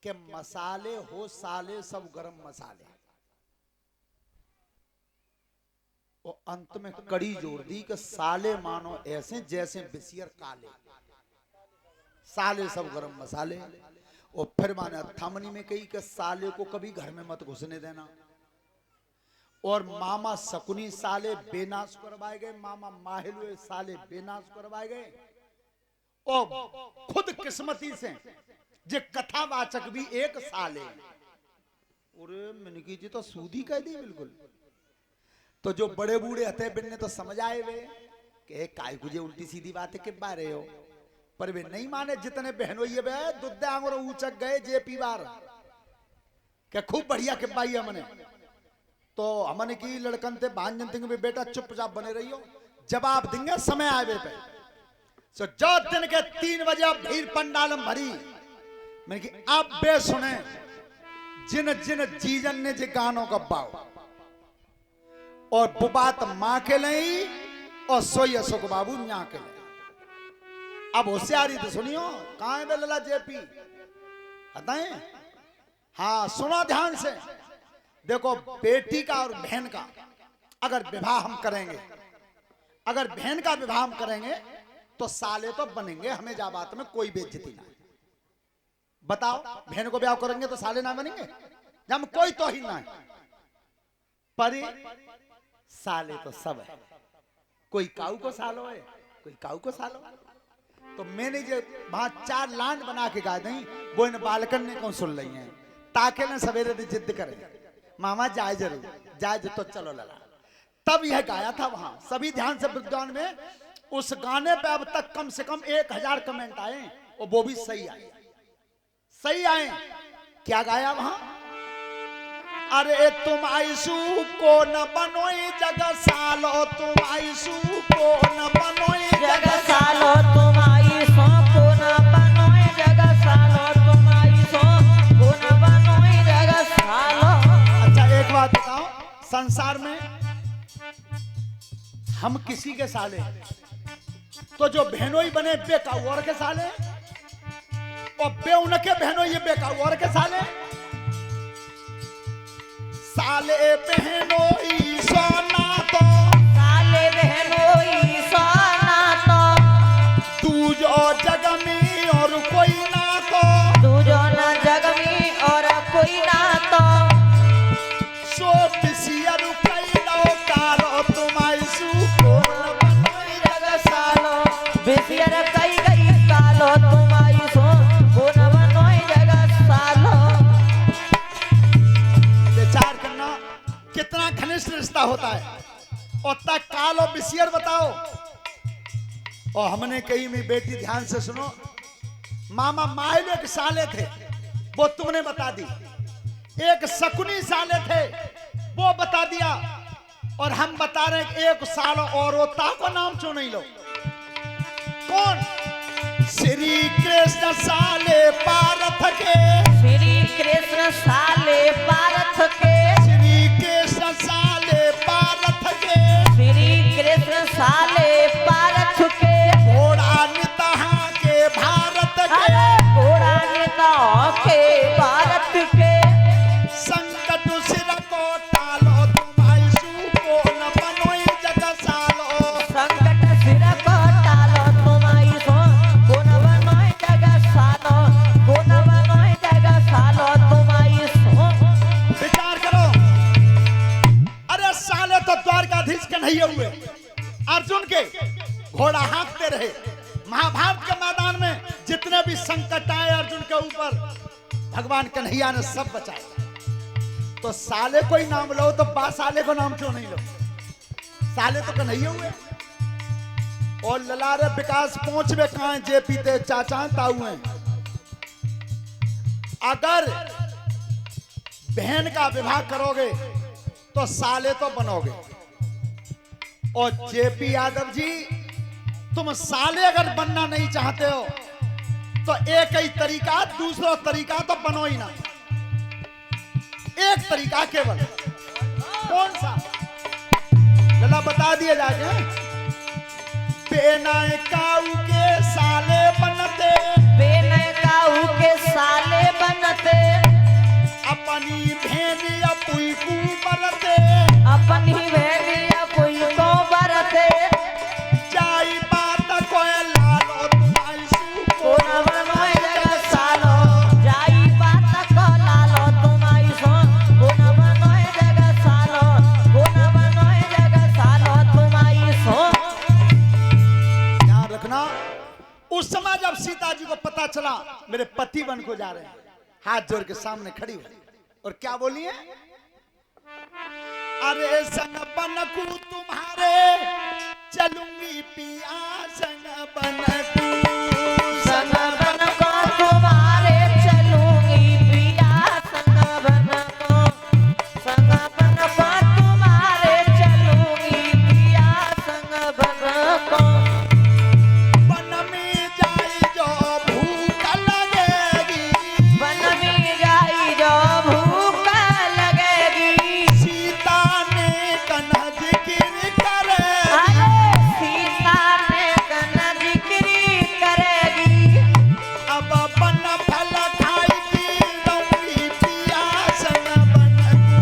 कि मसाले हो साले सब गरम मसाले। और अंत में कड़ी जोड़ दी कि साले मानो ऐसे जैसे बिसियर काले, साले सब गरम मसाले। और फिर माने थमनी में कही कि साले को कभी घर में मत घुसने देना। और मामा शकुनी साले बेनाश करवाए गए, मामा माहिलुए साले बेनाश करवाए गए। और खुद किस्मती से जे कथावाचक भी एक साले। अरे मिनकी जी तो सूदी कह दी बिल्कुल। तो जो बड़े बूढ़े हथे बिन्ने तो समझ आए वे कि काय कुछ उल्टी सीधी बातें के बारे हो, पर वे नहीं माने। जितने बहनों ये वे दुद्दे आंगुर ऊंचक गए जेपी बार क्या खूब बढ़िया के बाई हमने। तो हमने की लड़कन थे भांजन थिंग भी बेटा चुपचाप बने रहियो, जवाब देंगे समय आए पे। सो जो दिन के 3 बजे भीड़ पंडालम भरी। मैंने कि अब बे सुने जिन जिन जीजन ने जे गानों का बाव और बुबात माँ के नहीं और सोई अशोक बाबू न्या के नहीं। अब होशियारी तो सुनियो, कहां है लला जेपी बताएं। हाँ सुनो ध्यान से, देखो बेटी का और बहन का अगर विवाह हम करेंगे, अगर बहन का विवाह हम करेंगे तो साले तो बनेंगे, हमें जा बात में कोई बेइज्जती ना। बताओ बहन को ब्याह करेंगे तो साले ना बनेंगे, जब कोई तो ही ना है। पर साले तो सब है, कोई काऊ को सालो है, कोई काऊ को सालो। तो मैंने जो वहां 4 लांड बना के गा दी, वो इन बालकन ने कौन सुन रही है, ताकि ना सवेरे जिद करे मामा जाए जरूर जाए तो चलो लला। तब यह गाया था वहां। सभी ध्यान से विद्वान में उस गाने पे अब तक कम से कम 1000 कमेंट आए और वो भी सही आए, सही आए। क्या गाया वहां? अरे तुम आईसू को न बनोई जग सालो, तुम आईसू को न बनोई जग सालो, तुम आईसो को न बनोई जग सालो, तुम आईसो को न बनोई जग सालो। अच्छा एक बात बताओ, संसार में हम किसी के साले तो जो बहनोई बने बेकाऊ और के साले, और बे उनके बहनोई ये बेकाऊ और के साले। साले बहनोई सोना तो, साले बहनोई सोना तो, तू जो जग में और कोई ना तो, तू जो न जग में और कोई ना तो। सो बिसियर कैलो कालो, तुम आईसू को न बनोई जग सालो। बिसियर कई गई कालो, तुम आईसो को न बनोई जग सालो। विचार करना कितना घनिष्ठ रिश्ता होता है। और तक काल और बिसियर बताओ। और हमने कही मेरी बेटी ध्यान से सुनो, मामा माइल एक साले थे वो तुमने बता दी, एक शकुनी साले थे वो बता दिया, और हम बता रहे हैं कि एक साल और होता को नाम क्यों नहीं लो? कौन? श्री कृष्ण साले पारथ के, श्री कृष्ण साले पारथ के, श्री कृष्ण साले पारथ के, श्री कृष्ण साले पारथ के। घोड़ा नितहा के भारत के, अरे घोड़ा नेता के भारत के। संकट सिर को टालो, तुम आईसू को न बनोई जग सालो। संकट सिर को टालो, तुम आईसो को न बनोई जग सालो, को न बनोई जग सालो, तुम आईसो। विचार करो, अरे साले तो द्वारकाधीश कन्हैया हुए, अर्जुन के घोड़ा हाँकते रहे। महाभारत के मैदान में जितने भी संकट आए अर्जुन के ऊपर, भगवान कन्हैया ने सब बचाया। तो साले कोई नाम लो तो बा साले को नाम क्यों नहीं लो? साले तो कन्हैया हुए। और ललारे विकास पहुंचवे कहां है, जे पीते चाचा ताऊ हैं। अगर बहन का विवाह करोगे तो साले तो बनोगे। और जेपी यादव जी, तुम साले अगर बनना नहीं चाहते हो तो एक ही तरीका, दूसरा तरीका तो बनो ही ना। एक तरीका केवल, कौन सा? लला बता दिए जाके। बेनय काऊ के साले बनते, बेनय काऊ के साले बनते, मेरे पति बन को जा रहे हैं। हाथ जोड़ के सामने खड़ी हुई और क्या बोली है? अरे संग बनकू तुम्हारे चलूंगी पिया, संग बनकू, संग बनको तुम्हारे चलूंगी पिया, संग बनको, संग बनको तुम्हारे चलूंगी पिया, संग बनको। वन में जाई जो भूख लगेगी, वन में जाई जो भूख लगेगी, सीता ने कन्हा जिक्र करे, अरे सीता ने कन्हा जिक्री करेगी। अब बन फल खाएगी रहूंगी पिया, संग बनकू,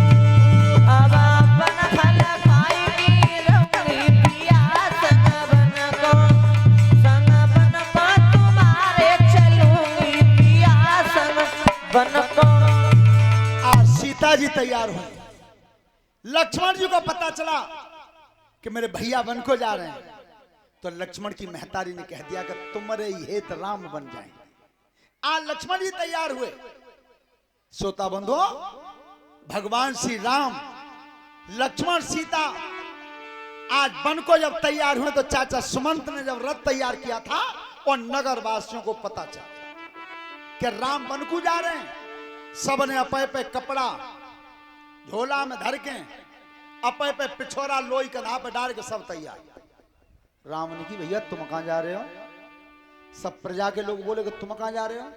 अब अपन फल खाएगी रहूंगी पिया, संग बनको, संग बनको तुम्हारे चलूंगी पिया, संग बनको। आज सीता जी तैयार हुए। लक्ष्मण जी को पता चला कि मेरे भैया वन को जा रहे हैं, तो लक्ष्मण की महतारी ने कह दिया कि तुम्हारे हेत राम बन जाएंगे। आज लक्ष्मण जी तैयार हुए। श्रोता बंधु, भगवान श्री राम, लक्ष्मण, सीता आज वन को जब तैयार हुए तो चाचा सुमंत ने जब रथ तैयार किया था और नगर वासियों को पता चला कि राम वन को जा रहे हैं। सबने अपने पे कपड़ा झोला में धर के अपने पे पिछोरा लोई कन्हा पे डाल के सब तैयार। राम ने की भैया तुम कहां जा रहे हो? सब प्रजा के लोग बोले कि तुम कहां जा रहे हो?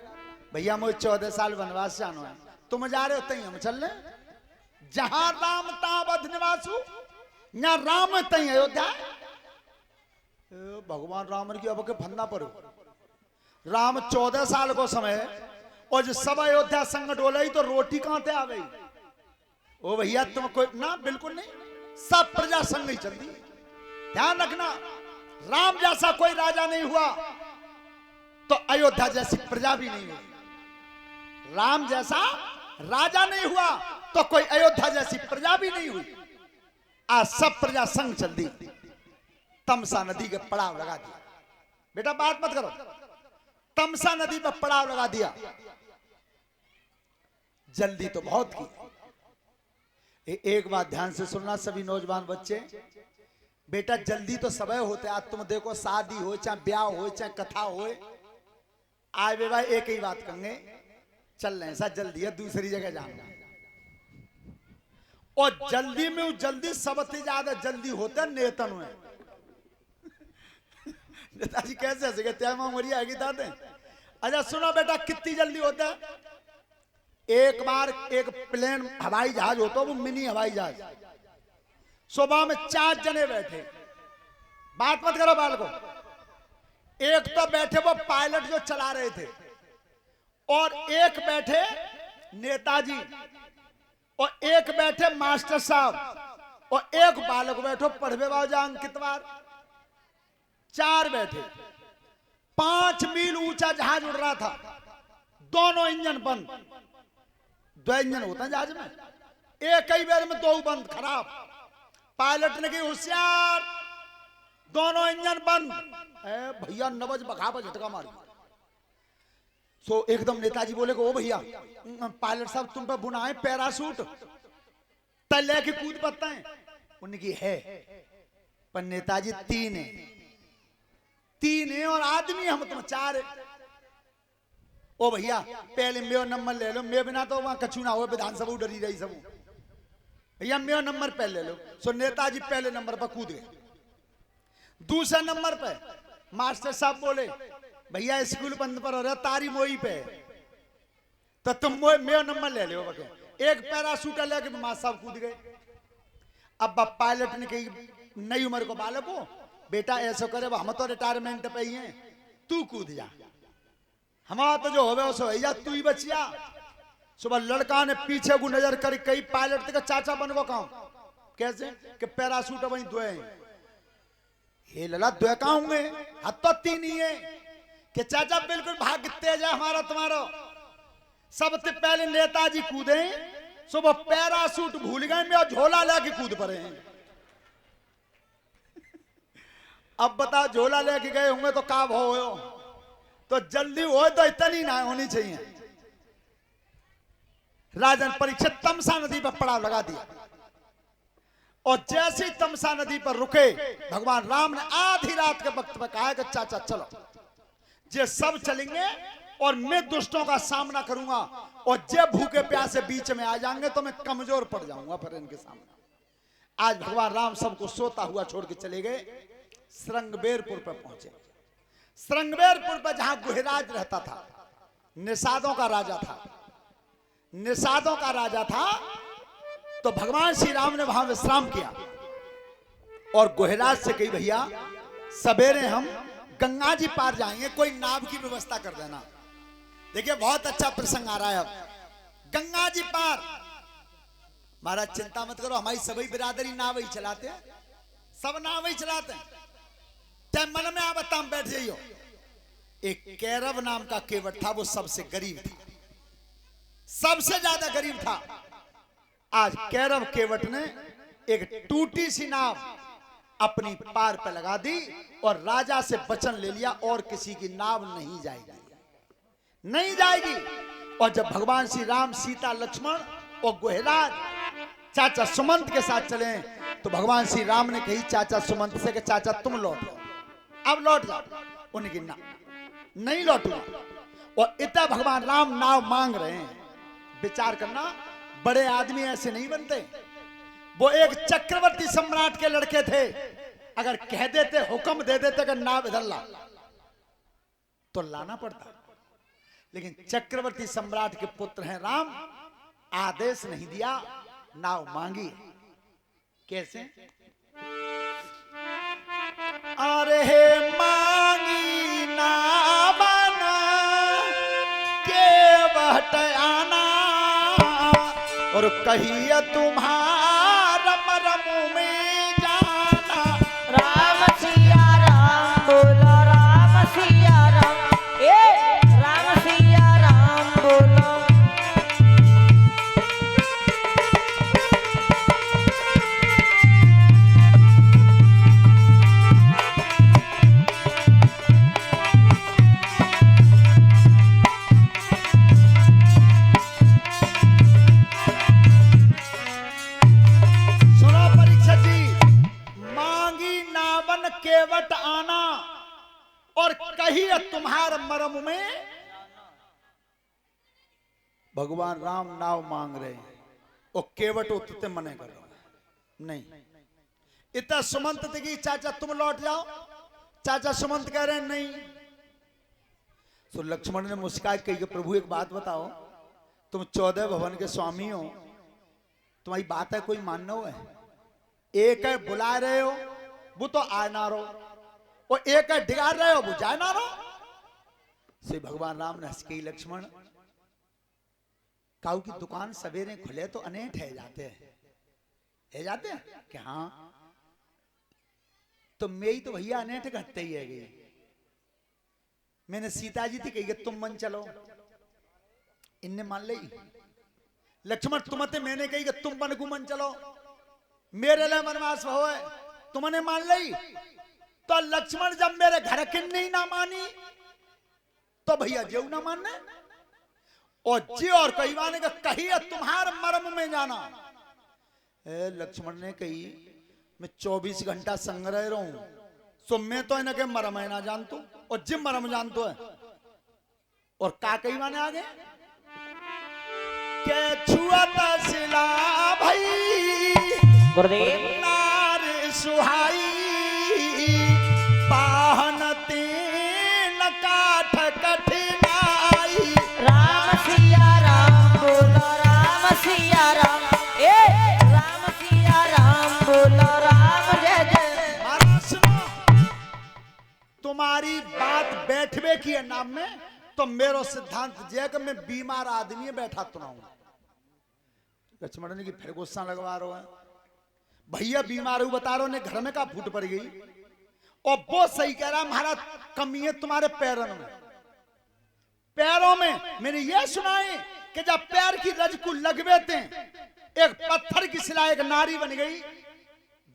भैया मुझे 14 साल वनवास जाना है, तुम जा रहे हो तई हम चल रहे। जहां राम ता बध निवासु, यहाँ राम तई अयोध्या। भगवान राम ने की अब के फंदा पर राम 14 साल को समय और जो सब अयोध्या संग डोले तो रोटी कहां ते आ गई? ओ भैया तुम कोई ना, बिल्कुल नहीं, सब प्रजा संग ही चलती। ध्यान रखना, राम जैसा कोई राजा नहीं हुआ तो अयोध्या जैसी प्रजा भी नहीं हुई। राम जैसा राजा नहीं हुआ तो कोई अयोध्या जैसी प्रजा भी नहीं हुई। आज सब प्रजा संग चल दी, तमसा नदी के पड़ाव लगा दिया। बेटा बात मत करो, तमसा नदी पर पड़ाव लगा दिया। जल्दी तो बहुत की। एक बात ध्यान से सुनना सभी नौजवान बच्चे, बेटा जल्दी तो सब होते। आज तुम देखो शादी हो चाहे ब्याह हो चाहे कथा हो, आए बे भाई एक ही बात कहेंगे, चल रहे हैं ऐसा जल्दी है दूसरी जगह जाना। और जल्दी में जल्दी सबसे ज्यादा जल्दी होता है नेतन में। नेताजी कैसे हंसेंगे? त्यामा मरिया आएगी दादे। अच्छा सुनो बेटा, कितनी जल्दी होता है? एक बार एक प्लेन हवाई जहाज होता है, वो मिनी हवाई जहाज, सुबह में 4 जने बैठे। बात मत करो बालको। एक तो बैठे वो पायलट जो चला रहे थे, और एक बैठे नेताजी, और एक बैठे मास्टर साहब, और एक बालक बैठो पढ़वे बाजा अंकितवार। 4 बैठे। 5 मील ऊंचा जहाज उड़ रहा था, दोनों इंजन बंद। 2 इंजन होता है जहाज में, एक ही बार में 2 बंद, खराब। पायलट ने की होशियार, दोनों इंजन बंद। भैया नवज बखाबज झटका मारी। सो एकदम नेताजी बोले को, ओ भैया पायलट साहब तुम पे बुना है पैरासूट, तले के कूद पत्ता है। उनकी है, पर नेताजी 3 है और आदमी हम तुम 4 है। ओ भैया पहले मेरा नंबर ले लो, मेरे बिना तो वहां कछु ना हो, विधानसभा डरी रही सब। भैया मेरा नंबर पहले ले लो। सो नेताजी पहले नंबर पर कूद गए। दूसरे नंबर पे मास्टर साहब बोले, भैया स्कूल बंद पर हो रहा, तारी मोई पे, तो तुम मेरा नंबर ले लो। एक पैराशूट लेके मास्टर साहब कूद गए। अब पायलट ने कही नई उम्र को बालक हो, बेटा ऐसा करे, हम तो रिटायरमेंट पे ही हैं, तू कूद जा, हमारा तो जो होवे सो है, तू ही बचिया। सुबह लड़का ने पीछे को नजर कर कई पायलट का चाचा बन को काम कैसे कि पैराशूट वही 2 हैं। हे लला 2 कहां होंगे? हाथ तो 3 ही है कि चाचा बिल्कुल भाग तेज है हमारा तुम्हारा। सबसे पहले नेताजी कूदे, सुबह पैराशूट भूल गए में और झोला लेके कूद पड़े हैं। अब बता झोला लेके गए होंगे तो का भाव हो? तो जल्दी हो तो इतनी ना होनी चाहिए। राजन परीक्षित तमसा नदी पर पड़ाव लगा दिया और जैसे ही तमसा नदी पर रुके भगवान राम ने आधी रात के वक्त में कहा कि चाचा चलो, ये सब चलेंगे और मैं दुष्टों का सामना करूंगा और जब भूखे प्यासे बीच में आ जाएंगे तो मैं कमजोर पड़ जाऊंगा फिर इनके सामने। आज भगवान राम सबको सोता हुआ छोड़ के चले गए, श्रृंगबेरपुर पर पहुंचे। श्रृंगबेरपुर पर जहां गुहराज रहता था, निषादों का राजा था, निषादों का राजा था, तो भगवान श्री राम ने वहां विश्राम किया और गुहराज से कही भैया सवेरे हम गंगा जी पार जाएंगे, कोई नाव की व्यवस्था कर देना। देखिए बहुत अच्छा प्रसंग आ रहा है। अब गंगा जी पार, महाराज चिंता मत करो, हमारी सभी बिरादरी नाव ही चलाते हैं, सब नाव ही चलाते हैं, चाहे मन में आप बताम बैठ जाइयो। एक कैरव नाम का केवट था, वो सबसे गरीब था, सबसे ज्यादा गरीब था। आज कैरव केवट ने एक टूटी सी नाव अपनी पार पे लगा दी और राजा से वचन ले लिया और किसी की नाव नहीं जाएगी, नहीं जाएगी। और जब भगवान श्री राम, सीता, लक्ष्मण और गुहराज चाचा सुमंत के साथ चले तो भगवान श्री राम ने कही चाचा सुमंत से कि चाचा तुम लौटो, अब लौट जाओ। उनकी ना नहीं लौटूंगा। और इतना भगवान राम नाव मांग रहे हैं। विचार करना, बड़े आदमी ऐसे नहीं बनते। वो एक चक्रवर्ती सम्राट के लड़के थे, अगर कह देते, हुक्म दे देते कि नाव इधर ला तो लाना पड़ता, लेकिन चक्रवर्ती सम्राट के पुत्र हैं राम, आदेश नहीं दिया, नाव मांगी। कैसे? अरे मांगी नाव केवट आना और कहिए तुम्हारा मरम में जाना। राम सिया राम बोलो, राम सिया राम, ए राम सिया राम बोलो। केवट आना और कहिए तुम्हारे मरम में। भगवान राम नाव मांग रहे हैं और केवट उतरते मने कर रहे नहीं। इतना सुमंत दिखी चाचा तुम लौट जाओ, चाचा सुमंत कह रहे हैं नहीं। तो लक्ष्मण ने मुस्कान कही कि प्रभु एक बात बताओ, तुम 14 भवन के स्वामी हो, तुम्हारी बात है कोई मानना हो है? एक है बुला रहे हो वो तो आए ना रो, और एक है डिगाड़ रहे हो वो जाए ना रो। श्री भगवान राम ने हंस के लक्ष्मण, काऊ की दुकान सवेरे खुले तो अनेक है जाते हैं, है जाते हैं कि हाँ, तो मेरी तो भैया अनेक घटते ही है गई। मैंने सीता जी थी कही तुम मन चलो, इनने मान ली। लक्ष्मण तुम्हें मैंने कही कि तुम मन को मन चलो, मेरे लिए वनवास हो है, तुमने मान ली। तो लक्ष्मण जब मेरे घर की नहीं ना मानी तो भैया जेऊ ना मानने, और जी और कही माने का कही तुम्हारे मर्म में जाना। लक्ष्मण ने कही मैं 24 घंटा संग रह रहा हूं, सो मैं तो इनके मर्म है ना जानतू और जिम मर्म जानतो है। और का कही माने आगे के छुआता सिला भाई गुरुदेव नार सुहाई पाहनते न काठ कठिनाई। राम सिया राम बोलो, राम सिया राम, ए राम सिया राम बोलो, राम जय जय। महाराज सुनो, तुम्हारी बात बैठवे की है नाम में, तो मेरो सिद्धांत जय कि मैं बीमार आदमी बैठा तो ना हूं। लक्ष्मण ने की फिर गुस्सा लगवा रहा है, भैया बीमार हूं बता रहा, घर में का फूट पड़ गई। और वो सही कह रहा महाराज, कमी है तुम्हारे पैरों में, पैरों में। मैंने ये सुना है कि जब पैर की रज को लगवे थे, एक पत्थर की सिला एक नारी बन गई।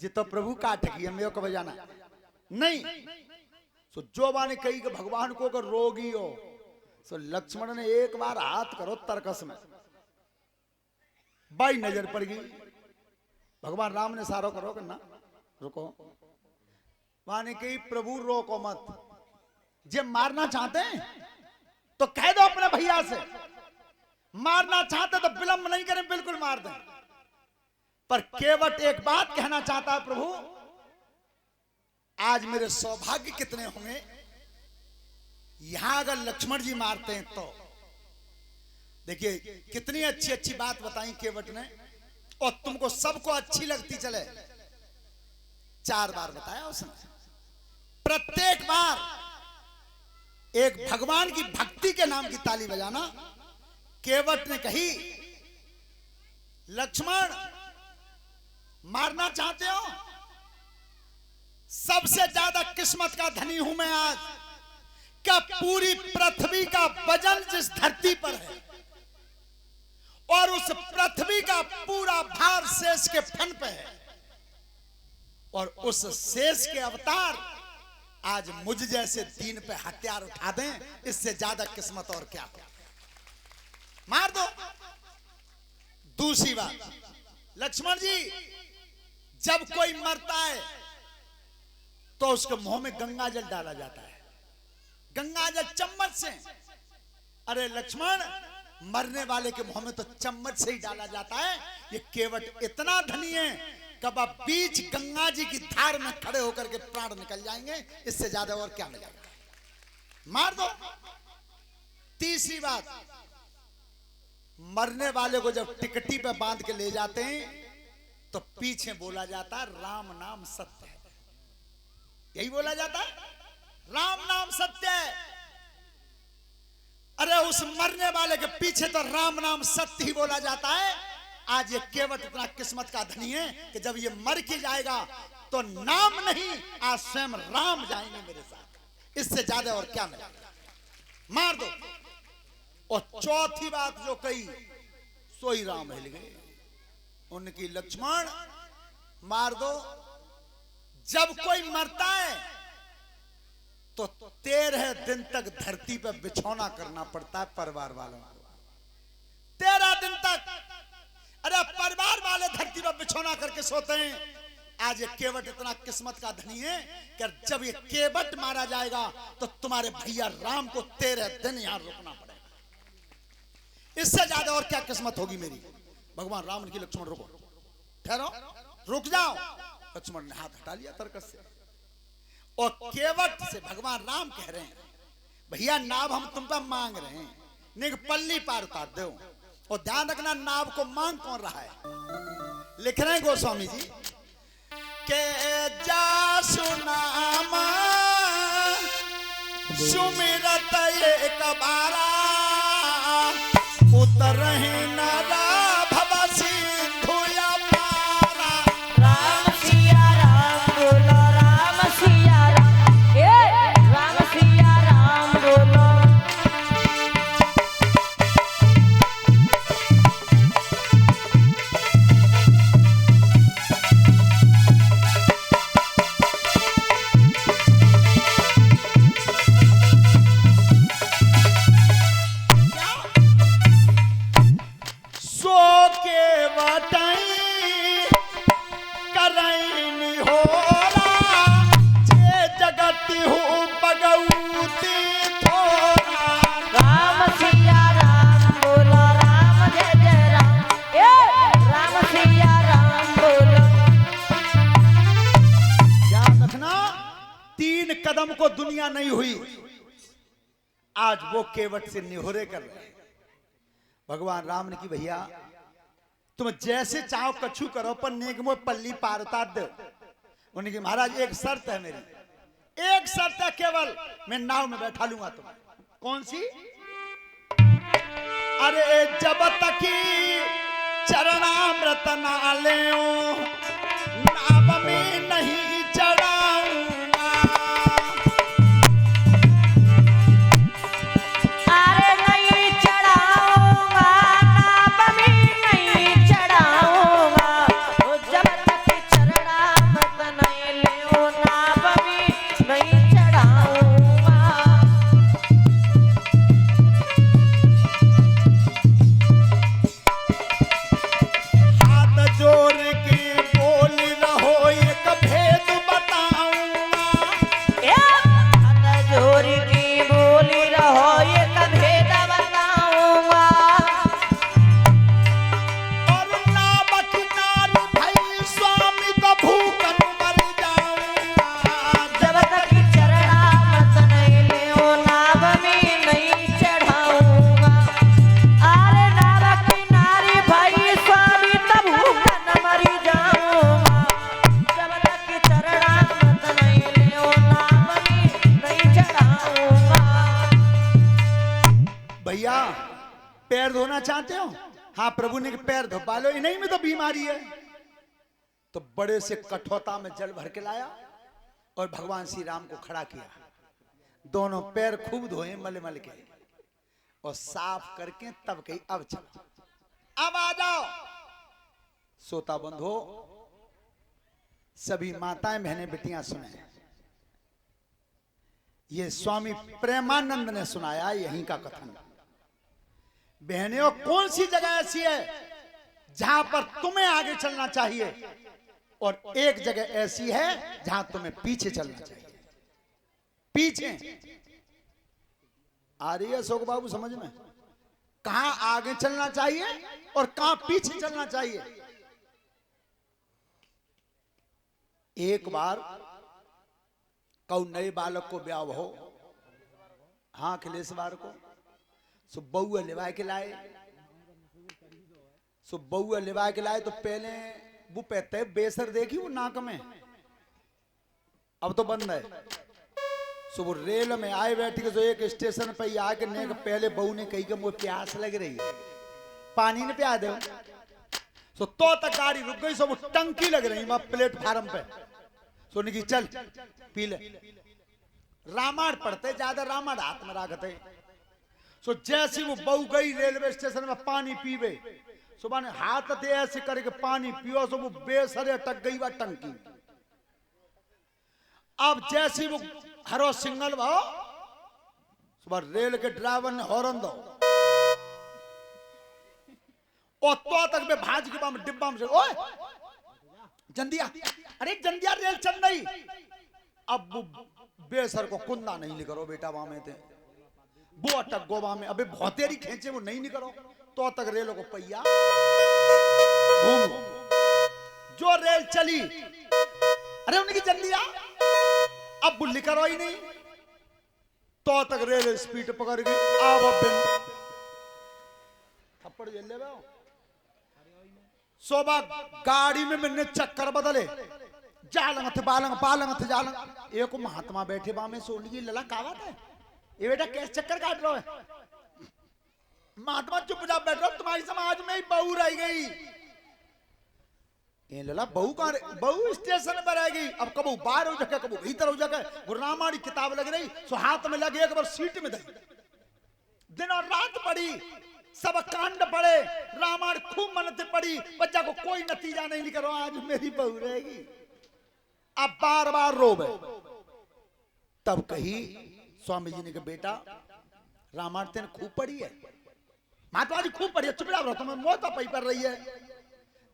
जी तो प्रभु काट गई, मेरे को बजाना नहीं। सो जो बाने कही कि भगवान को अगर रोगी हो, सो लक्ष्मण ने एक बार हाथ करो तरकस में, बाई नजर पड़ गई। भगवान राम ने सारो करो कि ना रुको, माने कही प्रभु रोको मत, जे मारना चाहते हैं तो कह दो अपने भैया से, मारना चाहते तो विलंब नहीं करें, बिल्कुल मार दें। पर केवट एक बात कहना चाहता है, प्रभु आज मेरे सौभाग्य कितने होंगे, यहां अगर लक्ष्मण जी मारते हैं तो। देखिए कितनी अच्छी अच्छी बात बताई केवट ने, और तुमको सबको अच्छी लगती चले। 4 बार बताया उसने, प्रत्येक बार एक भगवान की भक्ति के नाम की ताली बजाना। केवट ने कही, लक्ष्मण मारना चाहते हो, सबसे ज्यादा किस्मत का धनी हूं मैं आज, क्या पूरी पृथ्वी का वजन जिस धरती पर है और उस पृथ्वी का पूरा भार शेष के फन पे है, और उस शेष के अवतार आज मुझ जैसे दीन पे हथियार उठा दें, इससे ज्यादा किस्मत और क्या हो, मार दो। दूसरी बात, लक्ष्मण जी जब कोई मरता है तो उसके मुंह में गंगा जल डाला जाता है, गंगा जल चम्मच से। अरे लक्ष्मण, मरने वाले के मुंह में तो चम्मच से ही डाला जाता है। ये केवट इतना धनी है, कब आप बीच गंगा जी की धार में खड़े होकर के प्राण निकल जाएंगे, इससे ज्यादा और क्या मिलेगा, मार दो। तीसरी बात, मरने वाले को जब टिकटी पे बांध के ले जाते हैं तो पीछे बोला जाता है राम नाम सत्य है, यही बोला जाता है, राम नाम सत्य है। अरे उस मरने वाले के पीछे तो राम नाम सत्य ही बोला जाता है। आज ये केवट इतना किस्मत का धनी है कि जब ये मर के जाएगा तो नाम नहीं, आज स्वयं राम जाएंगे मेरे साथ, इससे ज्यादा और क्या मिलेगा, मार दो। और चौथी बात जो कही, सोई राम हिल गए उनकी, लक्ष्मण मार दो। जब कोई मरता है तो 13 दिन तक धरती पर बिछौना करना पड़ता है परिवार वालों को, 13 दिन तक। अरे परिवार वाले धरती पर बिछौना करके सोते हैं। आज ये केवट इतना किस्मत का धनी है कि जब ये केवट मारा जाएगा तो तुम्हारे भैया राम को 13 दिन यहां रुकना पड़ेगा, इससे ज्यादा और क्या किस्मत होगी मेरी। भगवान राम ने की, लक्ष्मण रुको, ठहरो, रुक जाओ। लक्ष्मण ने हाथ हटा लिया तरकस से, और केवट से भगवान राम कह रहे हैं, भैया नाव हम तुम पर मांग रहे हैं, निग पल्ली पार उतार दो। और ध्यान रखना, नाव को मांग कौन रहा है, लिख रहे हैं गोस्वामी जी के जा सुनामा सुमिरत एक बारा उतर ही नारा भव सिंधु या पारा। राम सिया राम बोलो, राम सिया राम, राम सिया राम बोलो। कदम को दुनिया नहीं हुई, आज वो केवट से निहोरे कर रहे हैं। भगवान राम ने की, भैया तुम जैसे चाहो कछु करो, पर नेगमो पल्ली पार उतार दो। उन्होंने कहा महाराज एक शर्त है मेरी, एक शर्त है केवल, मैं नाव में बैठा लूंगा तुम्हें। कौन सी? अरे जब तक चरणामृत ना ले नाव में नहीं चढ़ाऊंगा। अरे नहीं चढ़ाऊंगा, नाव में नहीं चढ़ाऊंगा। जब तक चरणामृत नहीं ले नाव में नहीं चढ़ाऊंगा। पैर धोना चाहते हो? हाँ प्रभु ने पैर धोपा लो, इन्हीं में तो बीमारी है। तो बड़े से कठौता में जल भर के लाया और भगवान श्री राम को खड़ा किया। दोनों पैर खूब धोए मल मल के और साफ करके तब कही अब चलो, अब आ जाओ। सोता बंद हो। सभी माताएं बहनें बेटियां सुने, ये स्वामी प्रेमानंद ने सुनाया यहीं का कथन। बहनियों, कौन सी जगह ऐसी है जहां पर तुम्हें आगे चलना चाहिए और एक जगह ऐसी है जहां तुम्हें पीछे चलना चाहिए। पीछे आ रही है अशोक बाबू समझ में? कहां आगे चलना चाहिए और कहां पीछे चलना चाहिए। एक बार कौ नए बालक को ब्याह हो, हाँ अखिलेश बार को सो बउआ लिवा के लाए। सो बउआ लिवा के लाए तो पहले वो पहते बेसर देखी वो नाक में, अब तो बंद है। सो वो रेल में आए बैठी जो एक स्टेशन पे आके ने पहले बहू ने कही कि मुझे प्यास लग रही है, पानी ने पिया दो। सो तो तक गाड़ी रुक गई। सो वो टंकी लग रही वहां प्लेटफार्म पे। सो निकी चल पी ले। रामायण पढ़ते, ज्यादा रामायण हाथ में रखते। सो जैसी वो बहू गई रेलवे स्टेशन में पानी पीवे, सुबह ने हाथ दे ऐसे करके पानी पियो। सो वो बेसरे अटक गई वह टंकी। अब जैसी वो हरो सिग्नल भाव, सुबह रेल के ड्राइवर ने हॉर्न दो और तो तक में भाज के बाम डिब्बा में से, ओए जंदिया, अरे जंदिया रेल चल रही। अब वो बेसर को कुंदा नहीं निकलो बेटा वहां में थे, वो अटक गोवा में। अबे भौतेरी खींचे वो नहीं निकलो तो तक रेलों को पहिया घूम। जो रेल चली, अरे उनकी जंदिया अब बुल्ली करो ही नहीं तो तक रेल स्पीड पकड़ गई। अब थप्पड़ झेल ले बो। सोबा गाड़ी में मैंने चक्कर बदले, जालंग थे बालंग पालंग थे जालंग। एक महात्मा बैठे बा में सोनी की लला कावत है, ये बेटा कैसे चक्कर काट रहा है? महात्मा चुपचाप बैठ रहा, तुम्हारी समाज में ही बहू रह गई। ये लला बहू कहां? बहू स्टेशन पर रह गई। अब कबू बाहर हो जाए कबू भीतर हो जाए। वो रामायण किताब लग रही, सो हाथ में लगे एक बार सीट में दे, दिन और रात पड़ी, सब कांड पड़े, रामायण खूब मनते पड़ी। बच्चा को कोई नतीजा नहीं निकलो, आज मेरी बहू रहेगी। अब बार बार रोवे। तब कही स्वामी जी ने कहा बेटा रामायण तेने खूब पढ़ी है? महात्मा जी खूब पढ़ी है। चुपचाप रहो, तुम्हें मोता पई पर रही है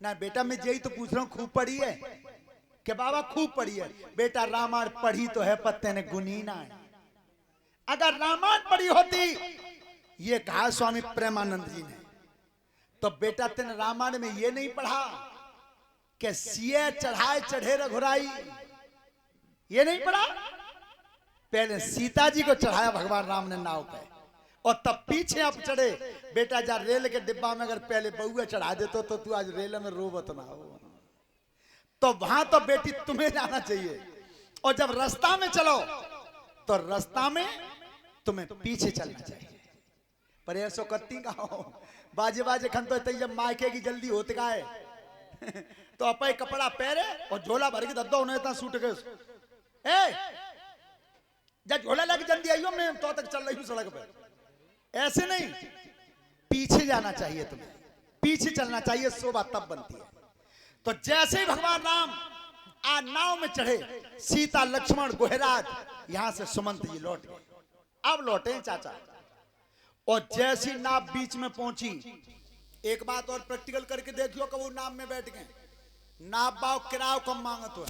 ना। बेटा मैं यही तो पूछ रहा हूं, खूब पढ़ी है? कि बाबा खूब पढ़ी है। बेटा रामायण पढ़ी तो है पर तेने गुनी ना है। अगर रामायण पढ़ी होती, ये कहा स्वामी प्रेमानंद जी ने, तो बेटा तेने रामायण में ये नहीं पढ़ा कि सिए चढ़ाए चढ़े रघुराई, ये नहीं पढ़ा। पहले सीता जी को चढ़ाया भगवान राम ने नाव पे और तब पीछे अब चढ़े। बेटा जा रेल के डिब्बा में अगर पहले बउआ चढ़ा देतो तो तू आज रेल में रोबत ना हो। तो वहां तो बेटी तुम्हें जाना चाहिए। और जब रास्ता में चलो तो रास्ता में तुम्हें पीछे चलना चाहिए। पर ऐसो कत्ती का हो बाजे बाजे खन तो जब मायके की जल्दी होते का है तो अपने कपड़ा पहरे और झोला भर के दद्दो उन्हें इतना सूट गए। ए जब झोला लग जल्दी आइयो, मैं तो तक चल रही हूँ सड़क पे। ऐसे नहीं, पीछे जाना चाहिए तुम्हें, पीछे चलना चाहिए, शोभा तब बनती है। तो जैसे ही भगवान राम आज नाव में चढ़े, सीता लक्ष्मण गोहराज यहां से सुमंत जी लौट गए। अब लौटे चाचा, और जैसी नाव बीच में पहुंची, एक बात और प्रैक्टिकल करके देखियो कि वो नाव में बैठ गए। नाव बाव किराया कम मांगत हो,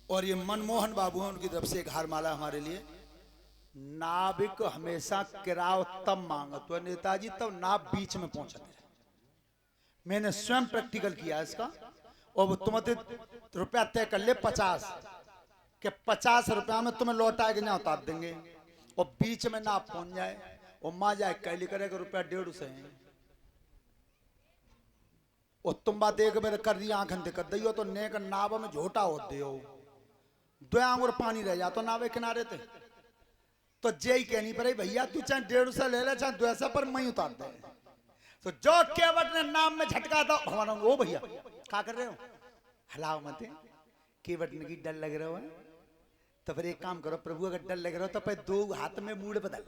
और ये मनमोहन बाबू हैं, उनकी तरफ से एक हार माला हमारे लिए। नाविक हमेशा किराया तब मांगत हो नेताजी तब नाव बीच में पहुंचते हैं। मैंने स्वयं प्रैक्टिकल किया इसका। और वो तुम्हें रुपया तय कर ले 50 के 50 रुपया में तुम्हें लौटा के ना उतार देंगे। और बीच में नाव पहुंच जाए और मां जाए कैली करेगा रुपया 150 है। और तुम बात एक बार कर रही आंखन कर दियो तो नेक नाव में झोटा होते हो, 2 आंगुर पानी रह जातो नावे किनारे थे। तो जय कहनी पड़े भैया तू चाहे 150 ले ले चाहे 200 पर मैं उतार दे। तो जो केवट ने नाम में झटका था भगवान ओ भैया क्या कर रहे हो, हलाओ मत। केवट ने की डर लग रहा है तो फिर एक काम करो प्रभु अगर डर लग रहा हो तो फिर 2 हाथ में मूड बदल,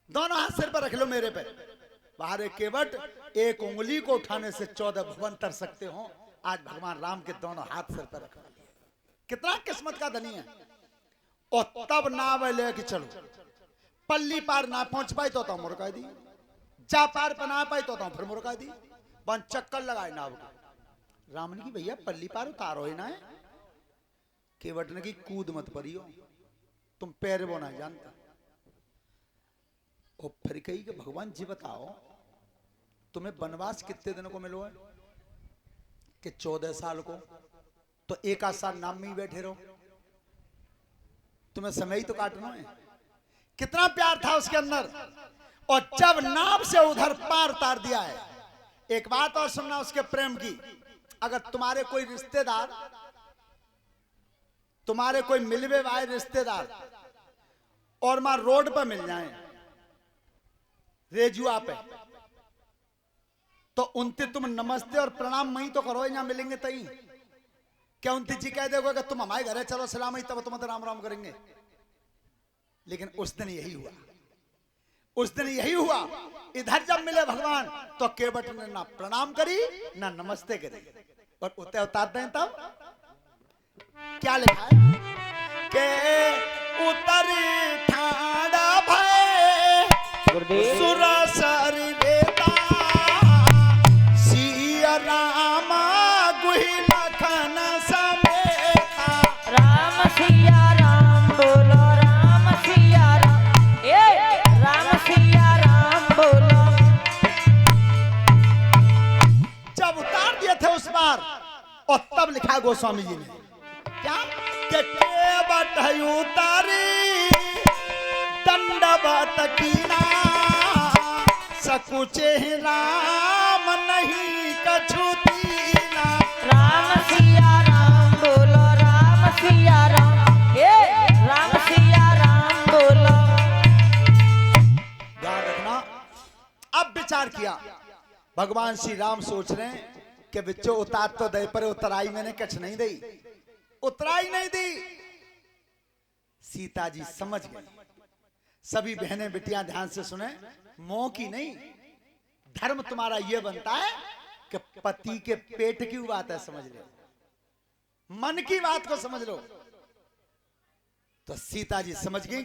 दोनों हाथ सिर पर रख लो मेरे पे। बाहर एक केवट, एक उंगली को उठाने से 14 भवन तर सकते हो। आज भगवान राम के दोनों हाथ सिर पर रख लिए, कितना किस्मत का धनी है। और तब नाव लेके चलो, पल्ली पार ना पहुंच पाई तो मुर्गा दी, जा पार पर ना पाई तो फिर मुर्गा दी, बन चक्कर लगाए नाव का। राम ने की भैया पल्ली पार उतारो ही ना है। केवट ने की कूद मत परियो, तुम पैर वो ना जानता। और फिर कही कि भगवान जी बताओ तुम्हें वनवास कितने दिनों को मिलो है कि 14 साल को, तो 1 आध साल नाम में ही बैठे रहो, तुम्हें समय ही तो काटना है। कितना प्यार था उसके अंदर। और जब नाव से उधर पार उतार दिया है, एक बात और सुनना उसके प्रेम की, अगर तुम्हारे कोई रिश्तेदार, तुम्हारे कोई मिलवे वाले रिश्तेदार और मां रोड पर मिल जाए रेजुआ पे, तो उनसे तुम नमस्ते और प्रणाम वहीं तो करो, यहाँ मिलेंगे तई। क्या उनती जी कह दोगे कि तुम हमारे घर है चलो सलाम ही, तब तुम तो राम राम करेंगे। लेकिन उस दिन यही हुआ, उस दिन यही हुआ। इधर जब मिले भगवान तो केवट ने ना प्रणाम करी ना नमस्ते करी, और उतारते हैं तब क्या लिखा है के उतरी ठाड़ा भय सुरसर वेदा सिया राम गुहि लखन समेता। राम सिया राम बोलो, राम सिया राम, ए राम सिया राम बोलो। जब उतार दिए थे उस बार, और तब लिखा गोस्वामी जी ने क्या के केवट उतारी दंडवत कीना सकुचे राम नहीं कछु दीना। राम सिया राम बोलो, राम सिया राम, ए राम सिया राम बोलो। ध्यान रखना। अब विचार किया, भगवान श्री राम सोच रहे हैं कि बच्चों उतार तो दे, पर उतराई मैंने कछ नहीं दी, उतराई नहीं दी। सीता जी समझ गए। सभी बहनें बेटियां ध्यान से सुने, मोह की नहीं, धर्म तुम्हारा यह बनता है कि पति के पेट की बात है समझ लो, मन की बात को समझ लो। तो सीता जी समझ गई कि